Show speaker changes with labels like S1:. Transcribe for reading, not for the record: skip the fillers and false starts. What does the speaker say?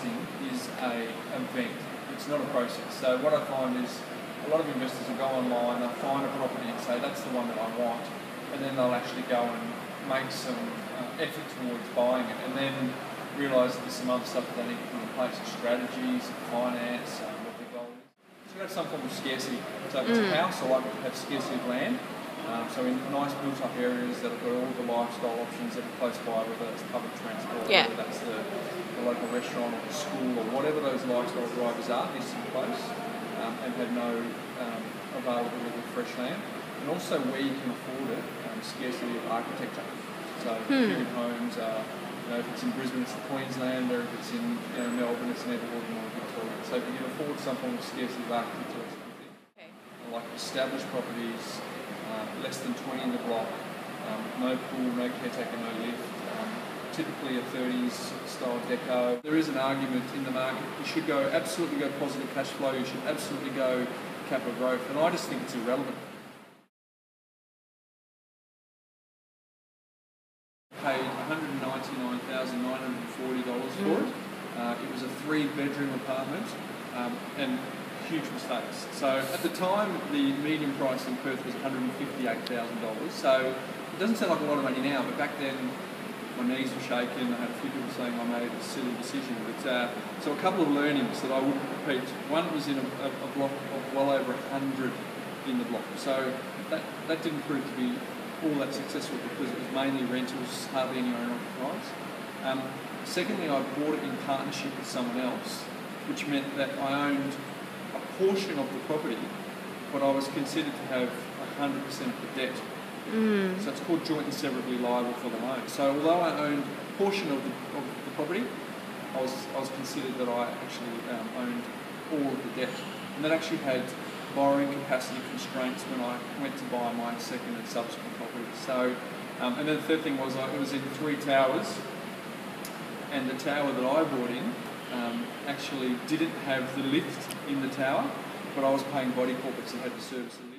S1: investing is an event. It's not a process. So what I find is a lot of investors will go online, they'll find a property and say that's the one that I want, and then they'll actually go and make some effort towards buying it, and then realise that there's some other stuff that they need to put in place, strategies, finance, what their goal is. So we've got some form of scarcity. So if it's a house, I like to have scarcity of land. So in nice built-up areas that have got all the lifestyle options that are close by, whether that's public transport, whether that's the local restaurant or the school or whatever those lifestyle drivers are, needs to be close, and have no availability of fresh land. And also where you can afford it, scarcity of architecture. So period homes, if it's in Brisbane, it's the Queensland, or if it's in Melbourne, it's Netherwood or Victoria. So if you can afford some form of scarcity of architecture, that's a good thing. Like established properties, less than 20 in the block, no pool, no caretaker, no lift, typically a 30s style deco. There is an argument in the market, you should absolutely go positive cash flow, you should absolutely go capital growth, and I just think it's irrelevant. Paid $199,940 for it. It was a 3-bedroom apartment, and huge mistakes. So at the time, the median price in Perth was $158,000. So it doesn't sound like a lot of money now, but back then my knees were shaking. I had a few people saying I made a silly decision. But so a couple of learnings that I wouldn't repeat. One was in a block of well over 100 in the block. So that didn't prove to be all that successful because it was mainly rentals, hardly any owner occupiers. Secondly, I bought it in partnership with someone else, which meant that I owned a portion of the property, but I was considered to have 100% of the debt. So it's called joint and severably liable for the loan. So although I owned a portion of the property, I was considered that I actually owned all of the debt. And that actually had borrowing capacity constraints when I went to buy my second and subsequent property. So, and then the third thing was it was in 3 towers, and the tower that I bought in actually didn't have the lift in the tower, but I was paying body corporates that had to service the lift.